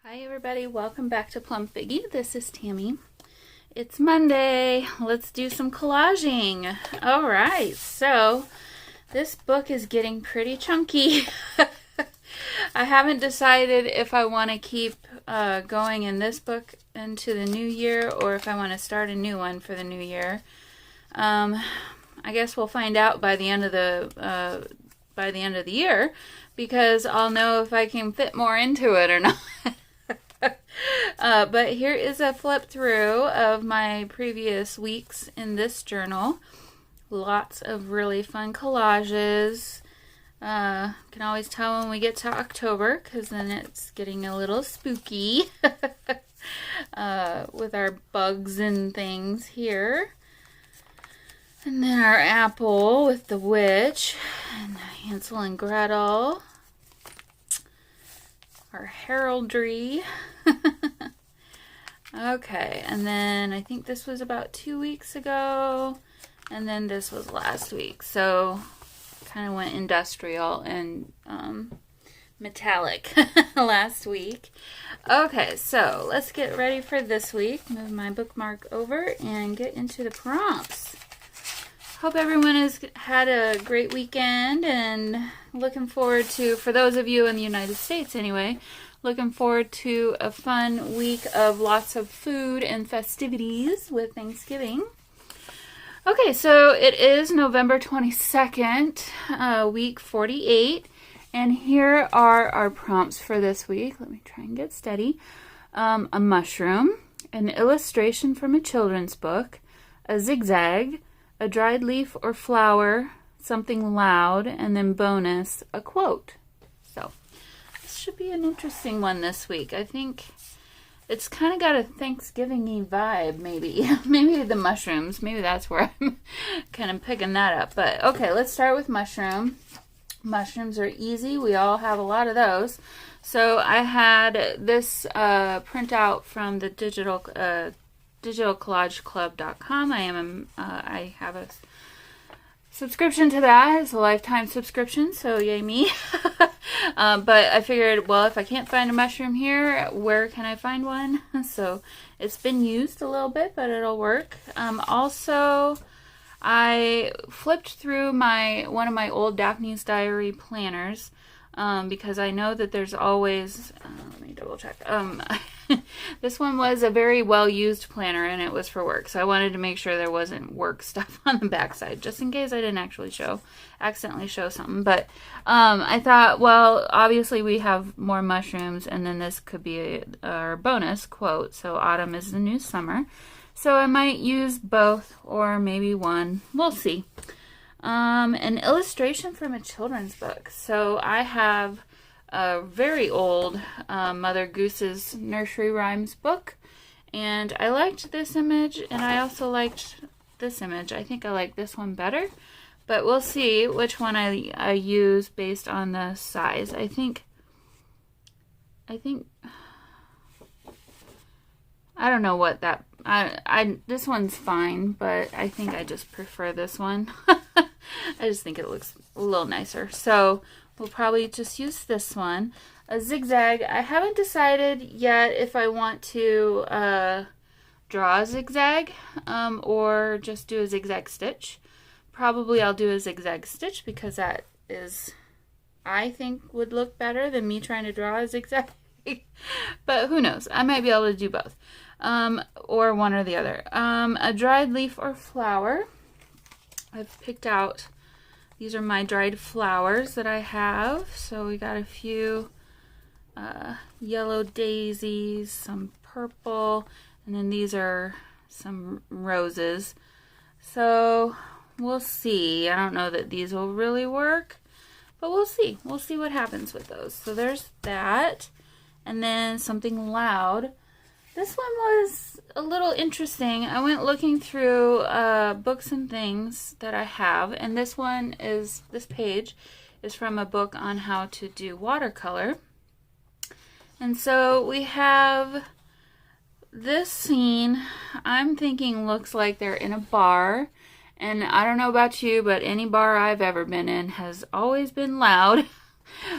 Hi everybody, welcome back to Plum Figgy. This is Tammy. It's Monday. Let's do some collaging. Alright, so this book is getting pretty chunky. I haven't decided if I want to keep going in this book into the new year or if I want to start a new one for the new year. I guess we'll find out by the end of the year, because I'll know if I can fit more into it or not. But here is a flip through of my previous weeks in this journal. Lots of really fun collages. Can always tell when we get to October, because then it's getting a little spooky with our bugs and things here. And then our apple with the witch and Hansel and Gretel. Our heraldry. Okay, and then I think this was about 2 weeks ago, and then this was last week. So kind of went industrial and metallic last week. Okay, so let's get ready for this week. Move my bookmark over and get into the prompts. Hope everyone has had a great weekend, and looking forward to, for those of you in the United States anyway, looking forward to a fun week of lots of food and festivities with Thanksgiving. Okay, so it is November 22nd, week 48, and here are our prompts for this week. Let me try and get steady. A mushroom, an illustration from a children's book, a zigzag, a dried leaf or flower, something loud, and then bonus, a quote. So this should be an interesting one this week. I think it's kind of got a Thanksgiving-y vibe, maybe. Maybe the mushrooms. Maybe that's where I'm kind of picking that up. But okay, let's start with mushroom. Mushrooms are easy. We all have a lot of those. So I had this printout from the digitalcollageclub.com. I have a subscription to that. It's a lifetime subscription, so yay me. But I figured, well, if I can't find a mushroom here, where can I find one? So it's been used a little bit, but it'll work. Also, I flipped through one of my old Daphne's Diary planners, because I know that there's always, let me double check. This one was a very well-used planner, and it was for work, so I wanted to make sure there wasn't work stuff on the backside, just in case I didn't actually accidentally show something. But I thought, well, obviously we have more mushrooms, and then this could be our bonus quote. So autumn is the new summer, so I might use both, or maybe one. We'll see. An illustration from a children's book. So I have a very old Mother Goose's Nursery Rhymes book, and I liked this image, and I also liked this image. I think I like this one better, but we'll see which one I use based on the size. I think I don't know what that, this one's fine, but I think I just prefer this one. I just think it looks a little nicer. So we'll probably just use this one. A zigzag. I haven't decided yet if I want to draw a zigzag or just do a zigzag stitch. Probably I'll do a zigzag stitch, because that is, I think, would look better than me trying to draw a zigzag. But who knows? I might be able to do both. Or one or the other. A dried leaf or flower. I've picked out, these are my dried flowers that I have. So we got a few yellow daisies, some purple, and then these are some roses. So we'll see. I don't know that these will really work, but we'll see. We'll see what happens with those. So there's that. And then something loud. This one was a little interesting. I went looking through books and things that I have, and this page is from a book on how to do watercolor. And so we have this scene, I'm thinking looks like they're in a bar, and I don't know about you, but any bar I've ever been in has always been loud.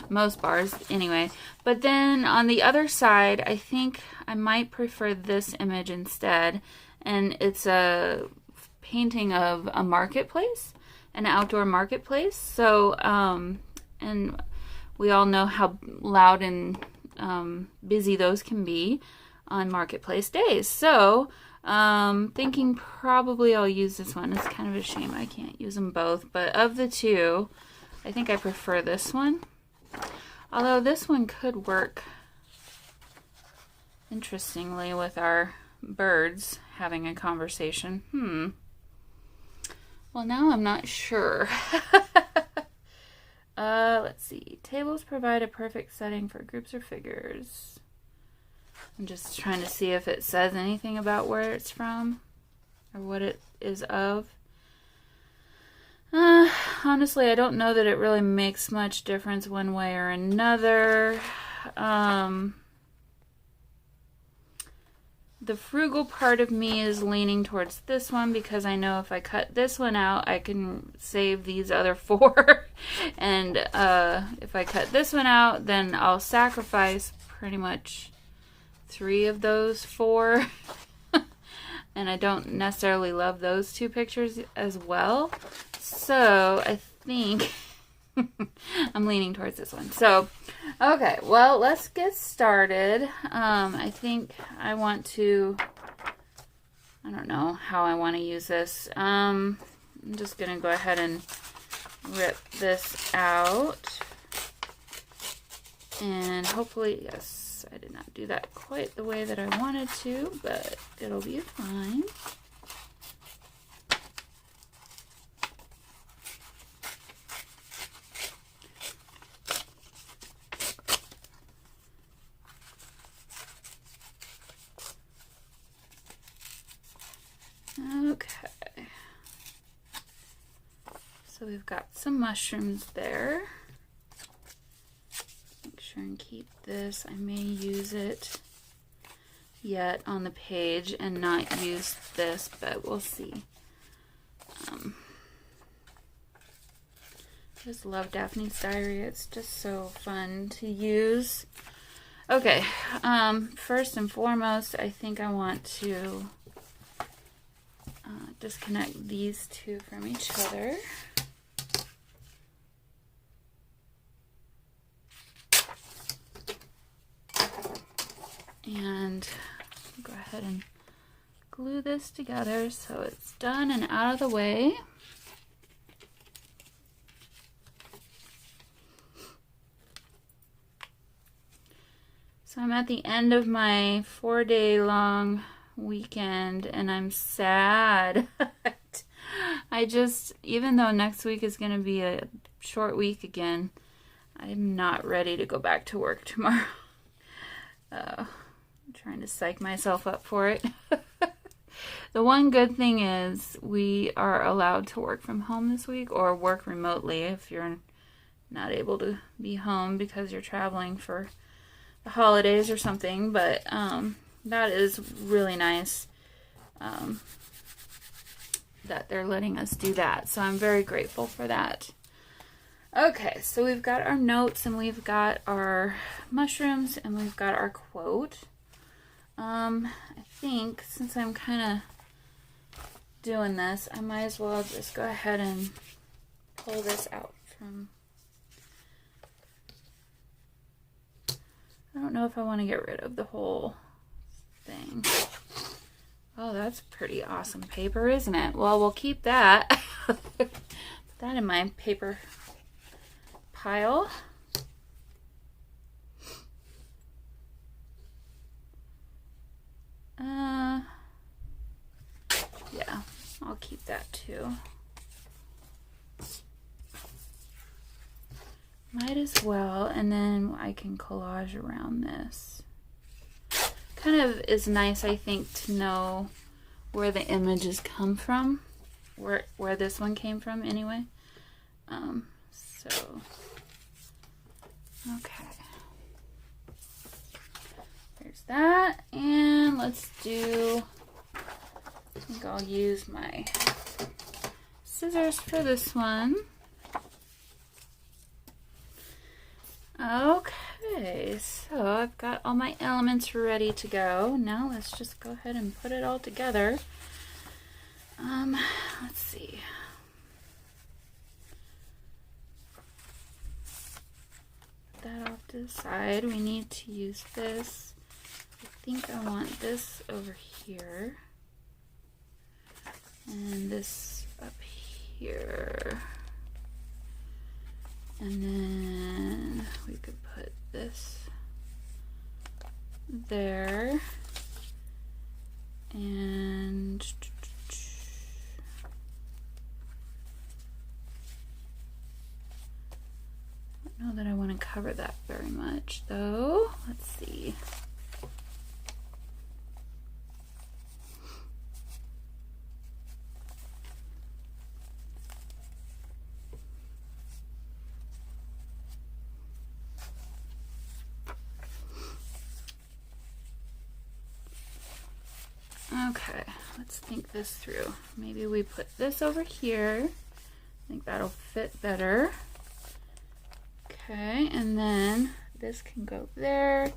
most bars anyway. But then on the other side, I think I might prefer this image instead. And it's a painting of a marketplace, an outdoor marketplace. So, and we all know how loud and busy those can be on marketplace days. So, thinking probably I'll use this one. It's kind of a shame I can't use them both. But of the two, I think I prefer this one. Although this one could work interestingly with our birds having a conversation. Well, now I'm not sure. Let's see. Tables provide a perfect setting for groups or figures. I'm just trying to see if it says anything about where it's from or what it is of. Honestly, I don't know that it really makes much difference one way or another. The frugal part of me is leaning towards this one because I know if I cut this one out, I can save these other 4. And if I cut this one out, then I'll sacrifice pretty much 3 of those 4. And I don't necessarily love those 2 pictures as well. So I think I'm leaning towards this one. So, okay, well, let's get started. I think I want to, I don't know how I want to use this. I'm just going to go ahead and rip this out. And hopefully, yes, I did not do that quite the way that I wanted to, but it'll be fine. Okay, so we've got some mushrooms there. Make sure and keep this. I may use it yet on the page and not use this, but we'll see. I just love Daphne's Diary. It's just so fun to use. Okay, first and foremost, I think I want to disconnect these 2 from each other. And go ahead and glue this together so it's done and out of the way. So I'm at the end of my 4-day-long weekend and I'm sad. Even though next week is going to be a short week again, I'm not ready to go back to work tomorrow. I'm trying to psych myself up for it. The one good thing is we are allowed to work from home this week or work remotely if you're not able to be home because you're traveling for the holidays or something, but that is really nice that they're letting us do that. So I'm very grateful for that. Okay, so we've got our notes and we've got our mushrooms and we've got our quote. I think since I'm kind of doing this, I might as well just go ahead and pull this out from... I don't know if I want to get rid of the whole thing. Oh, that's pretty awesome paper, isn't it? Well, we'll keep that. Put that in my paper pile. Yeah, I'll keep that too. Might as well, and then I can collage around this. Kind of is nice, I think, to know where the images come from, where this one came from anyway. So, okay. There's that, and let's do, I think I'll use my scissors for this one. Okay, so I've got all my elements ready to go. Now let's just go ahead and put it all together. Let's see. Put that off to the side. We need to use this. I think I want this over here. And this up here. And then we could put this there. And I don't know that I want to cover that very much though. Let's see. Okay, let's think this through. Maybe we put this over here. I think that'll fit better. Okay, and then this can go there.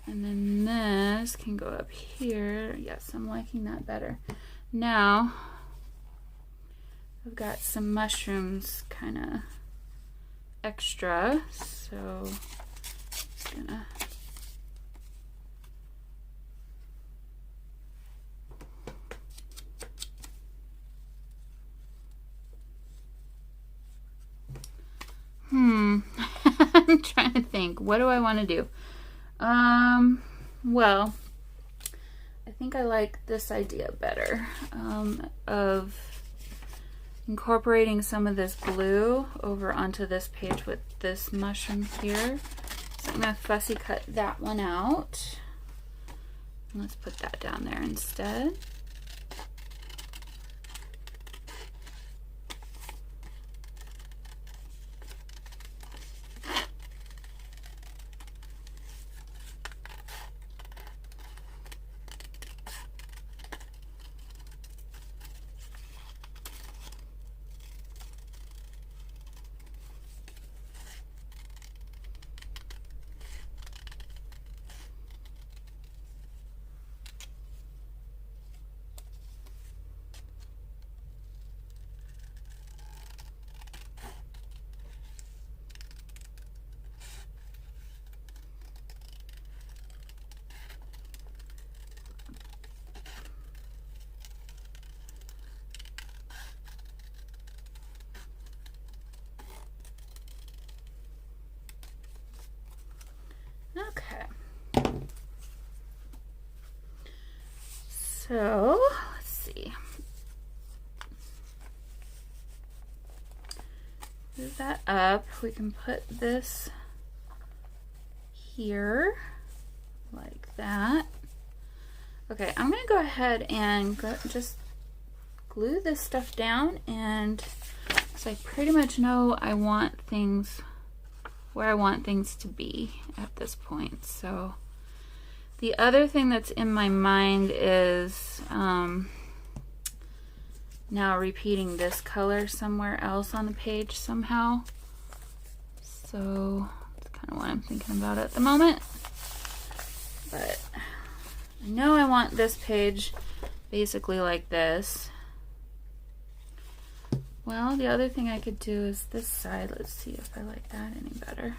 And then this can go up here. Yes, I'm liking that better. Now, I've got some mushrooms kind of extra, so I'm just gonna I'm trying to think. What do I want to do? Well, I think I like this idea better, of incorporating some of this blue over onto this page with this mushroom here. So I'm going to fussy cut that one out. Let's put that down there instead. Okay. So, let's see. Move that up. We can put this here, like that. Okay, I'm going to go ahead and just glue this stuff down, and so I pretty much know I want things where I want things to be at this point. So the other thing that's in my mind is now repeating this color somewhere else on the page somehow. So that's kind of what I'm thinking about at the moment. But I know I want this page basically like this. Well, the other thing I could do is this side. Let's see if I like that any better.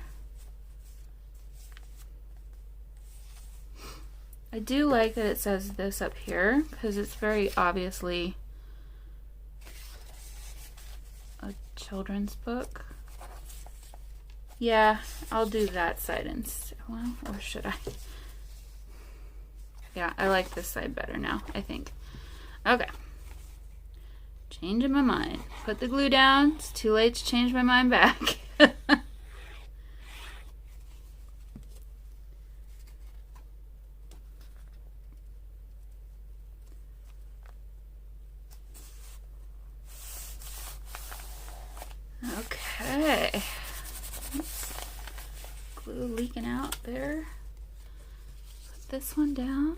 I do like that it says this up here because it's very obviously a children's book. Yeah, I'll do that side instead. Well, or should I? Yeah, I like this side better now, I think. Okay. Changing my mind. Put the glue down. It's too late to change my mind back. Okay. Oops. Glue leaking out there. Put this one down.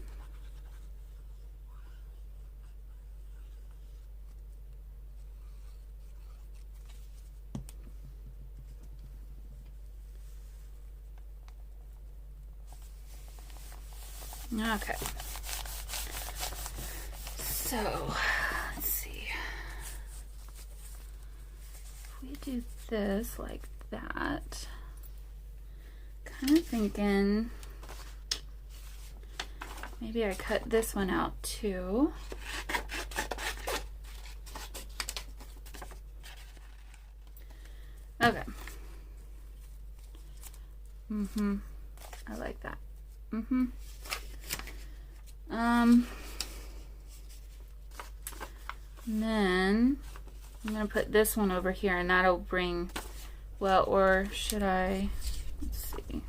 Okay. So, let's see. If we do this like that, kind of thinking maybe I cut this one out too. Okay. I like that. And then I'm gonna put this one over here, and that'll bring, well, or should I, let's see.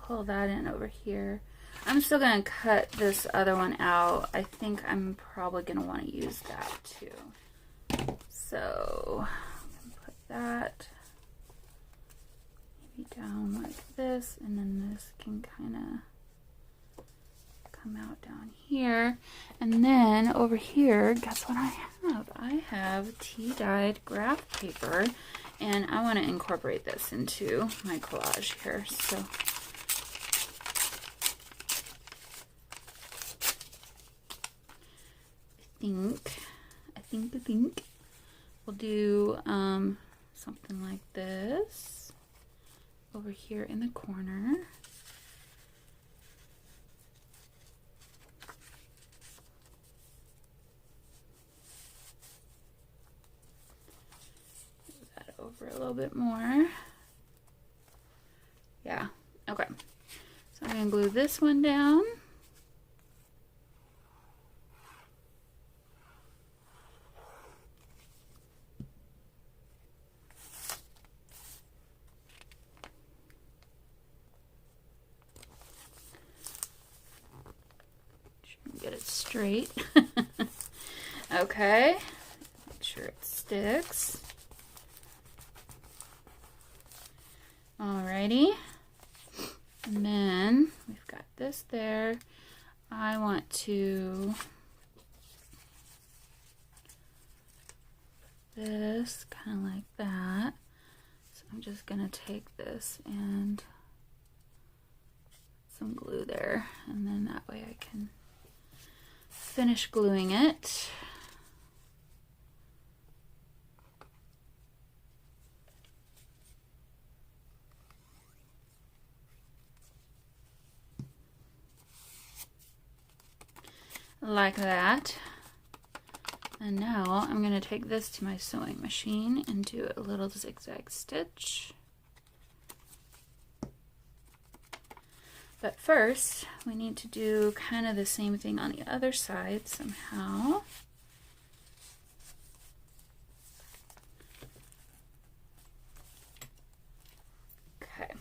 Pull that in over here. I'm still going to cut this other one out. I think I'm probably going to want to use that too. So I'm going to put that maybe down like this, and then this can kind of come out down here. And then over here, guess what I have? I have tea-dyed graph paper, and I want to incorporate this into my collage here. So I think we'll do something like this over here in the corner. Move that over a little bit more. Yeah, okay. So I'm going to glue this one down. Get it straight. Okay, make sure it sticks. Alrighty, and then we've got this there. I want to put this kind of like that. So I'm just gonna take this and put some glue there, and then that way I can finish gluing it. Like that. And now I'm going to take this to my sewing machine and do a little zigzag stitch. But first, we need to do kind of the same thing on the other side somehow. Okay.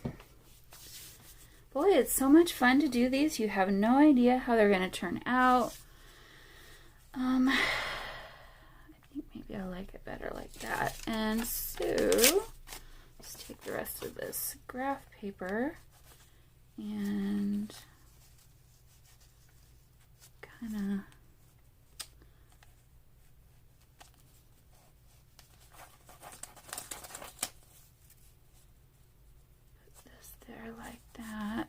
Boy, it's so much fun to do these. You have no idea how they're going to turn out. I think maybe I like it better like that. And so, let's take the rest of this graph paper and kind of put this there like that.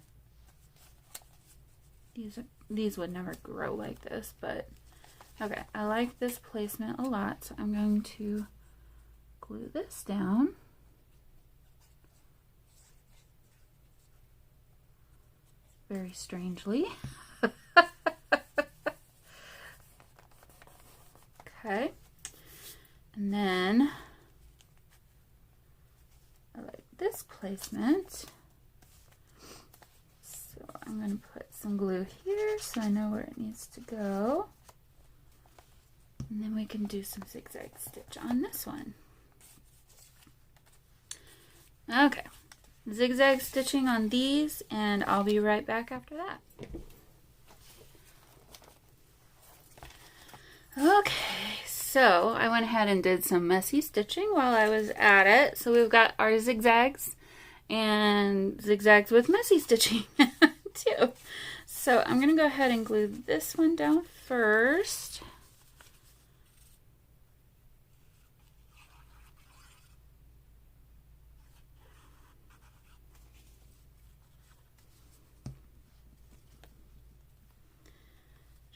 These would never grow like this, but okay, I like this placement a lot, so I'm going to glue this down. Very strangely. Okay, and then I like this placement, so I'm going to put some glue here so I know where it needs to go, and then we can do some zigzag stitch on this one. Okay, zigzag stitching on these, and I'll be right back after that. so I went ahead and did some messy stitching while I was at it. So we've got our zigzags and zigzags with messy stitching too. So I'm going to go ahead and glue this one down first.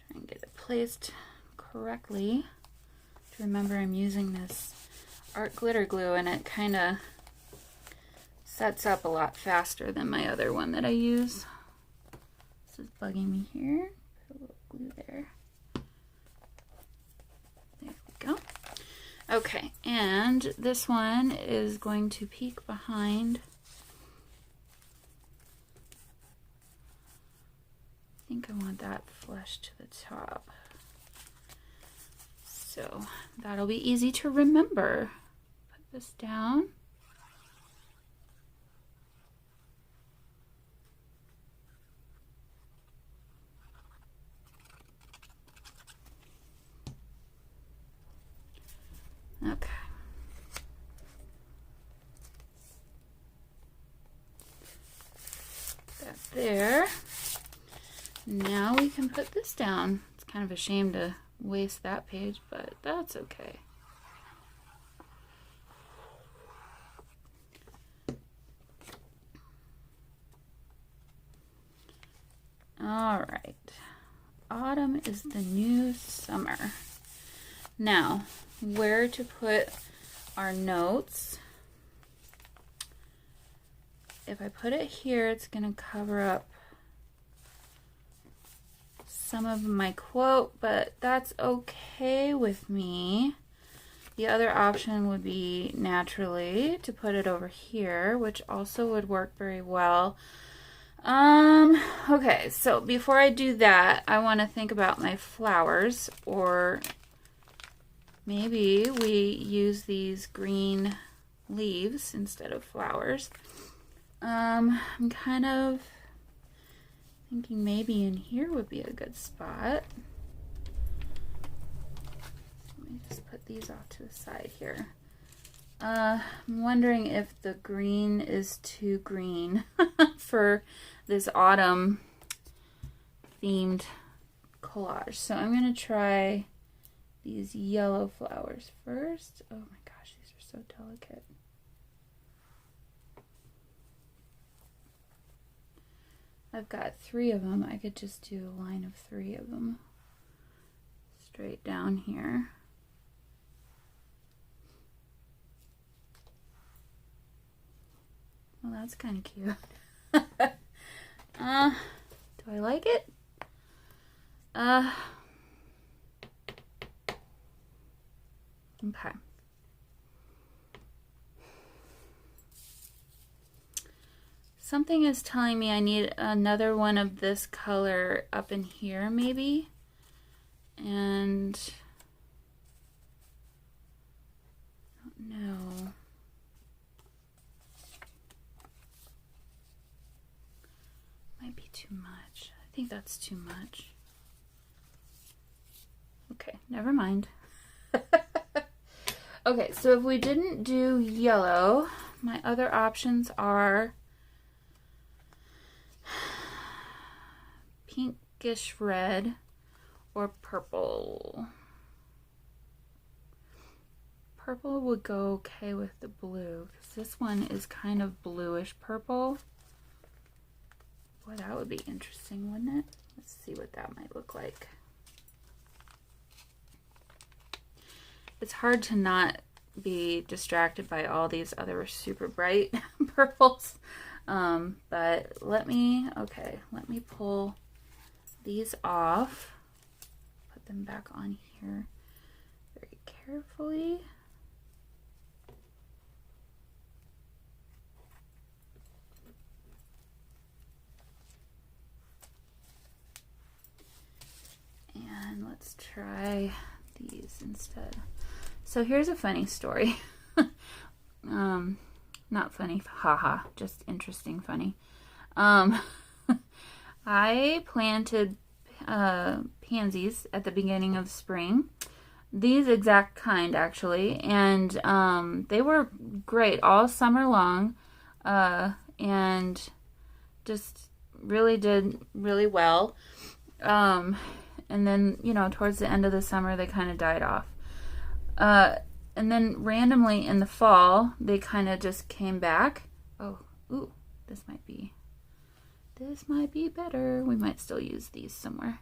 Try and get it placed correctly. To remember I'm using this art glitter glue and it kind of sets up a lot faster than my other one that I use. This is bugging me here. Put a little glue there. There we go. Okay, and this one is going to peek behind. I think I want that flush to the top. So that'll be easy to remember. Put this down. Okay. That there. Now we can put this down. It's kind of a shame to waste that page, but that's okay. All right. Autumn is the new summer. Now, where to put our notes? If I put it here, it's going to cover up some of my quote, but that's okay with me. The other option would be naturally to put it over here, which also would work very well. Okay, so before I do that, I want to think about my flowers, or maybe we use these green leaves instead of flowers. I'm kind of thinking maybe in here would be a good spot. Let me just put these off to the side here. I'm wondering if the green is too green for this autumn themed collage. So I'm going to try these yellow flowers first. Oh my gosh, these are so delicate. I've got 3 of them. I could just do a line of 3 of them straight down here. Well, that's kind of cute. Do I like it? Okay. Something is telling me I need another one of this color up in here, maybe. And I don't know. Might be too much. I think that's too much. Okay, never mind. Okay, so if we didn't do yellow, my other options are pinkish red or purple. Purple would go okay with the blue, because this one is kind of bluish purple. Boy, that would be interesting, wouldn't it? Let's see what that might look like. It's hard to not be distracted by all these other super bright purples. But let me pull these off, put them back on here very carefully. And let's try these instead. So here's a funny story. Not funny, haha, just interesting funny. I planted pansies at the beginning of spring. these exact kind actually, and they were great all summer long, and just really did really well. And then, you know, towards the end of the summer, they kind of died off. And then randomly in the fall, they kind of just came back. Oh, ooh, this might be better. We might still use these somewhere.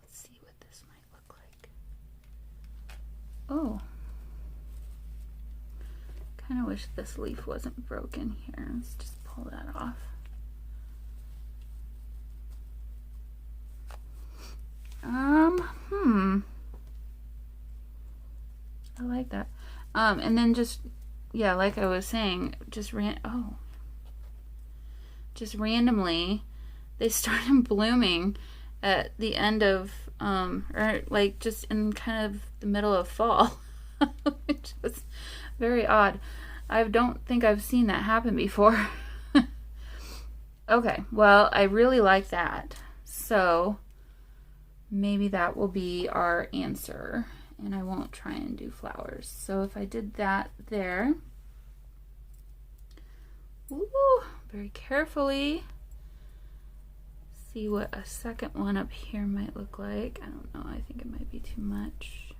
Let's see what this might look like. Oh, kind of wish this leaf wasn't broken here. Let's just pull that off. I like that. And then just, yeah, like I was saying, just randomly, they started blooming at the end of, or like just in kind of the middle of fall, which was very odd. I don't think I've seen that happen before. Okay, well, I really like that. So maybe that will be our answer, and I won't try and do flowers. So if I did that there, ooh, very carefully, see what a second one up here might look like. I don't know, I think it might be too much.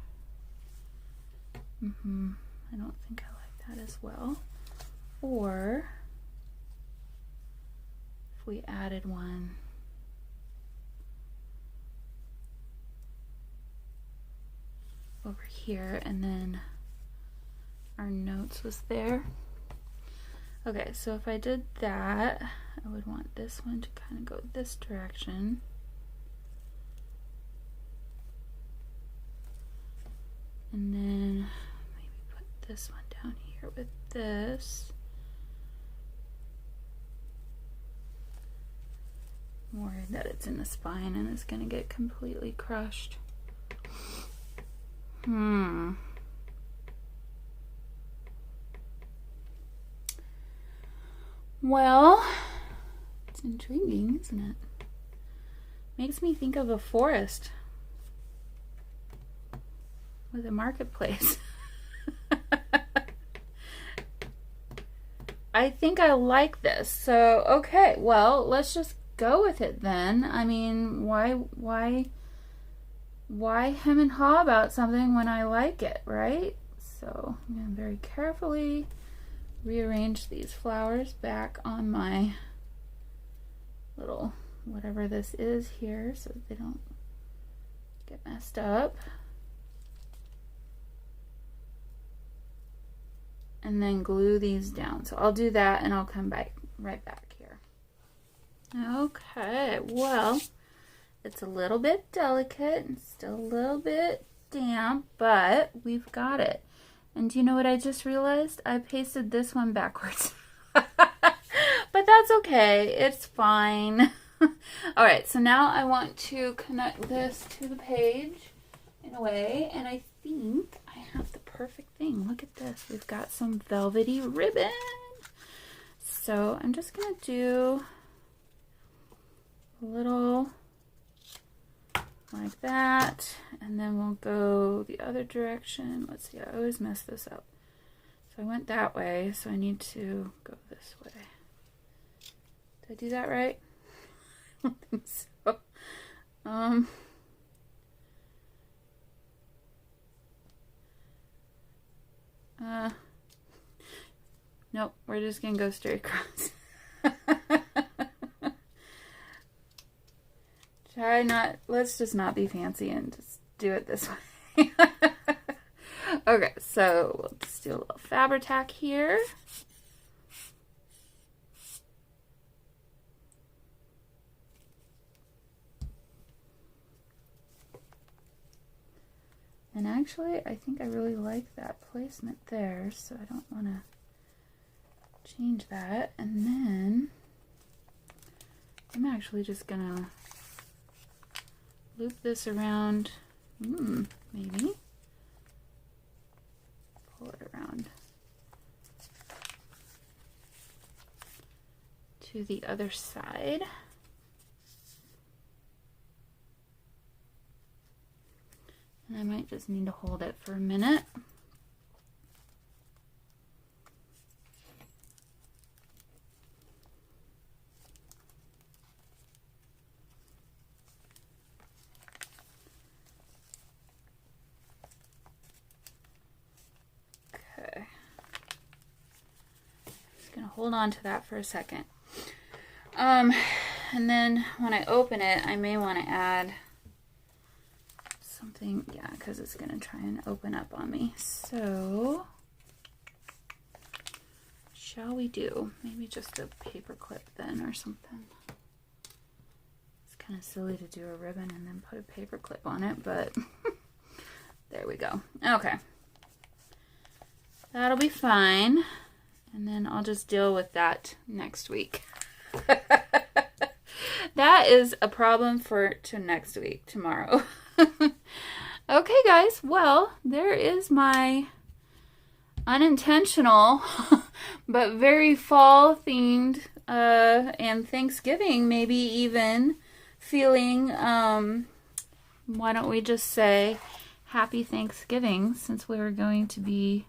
I don't think I like that as well. Or if we added one over here, and then our notes was there. Okay, so if I did that, I would want this one to kind of go this direction. And then maybe put this one down here with this. I'm worried that it's in the spine and it's gonna get completely crushed. Well, it's intriguing, isn't it? Makes me think of a forest with a marketplace. I think I like this. So, okay, well, let's just go with it then. I mean, why hem and haw about something when I like it, right? So I'm going to very carefully rearrange these flowers back on my little whatever this is here so that they don't get messed up. And then glue these down. So I'll do that and I'll come back right back here. Okay, well, it's a little bit delicate and still a little bit damp, but we've got it. And do you know what I just realized? I pasted this one backwards. But that's okay. It's fine. All right, so now I want to connect this to the page in a way, and I think I have the perfect thing. Look at this. We've got some velvety ribbon. So I'm just going to do a little like that, and then we'll go the other direction. Let's see, I always mess this up. So I went that way, so I need to go this way. Did I do that right? I don't think so. Nope, we're just gonna go straight across. Let's just not be fancy and just do it this way. Okay, so we'll just do a little Fabri-Tac here. And actually, I think I really like that placement there, so I don't want to change that. And then I'm actually just gonna loop this around, maybe pull it around to the other side. And I might just need to hold it for a minute. Okay. Just gonna hold on to that for a second. And then when I open it, I may want to add something, yeah, because it's going to try and open up on me. So, shall we do maybe just a paper clip then or something? It's kind of silly to do a ribbon and then put a paper clip on it, but there we go. Okay. That'll be fine. And then I'll just deal with that next week. That is a problem for next week, tomorrow. Okay, guys. Well, there is my unintentional but very fall themed and Thanksgiving maybe even feeling. Why don't we just say Happy Thanksgiving, since we were going to be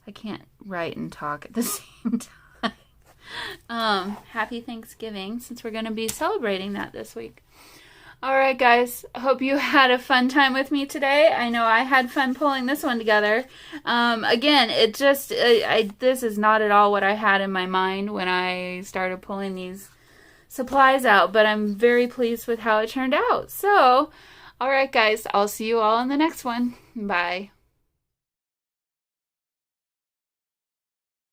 I can't write and talk at the same time. Happy Thanksgiving, since we're going to be celebrating that this week. All right, guys. I hope you had a fun time with me today. I know I had fun pulling this one together. Again, this is not at all what I had in my mind when I started pulling these supplies out, but I'm very pleased with how it turned out. So, all right, guys. I'll see you all in the next one. Bye.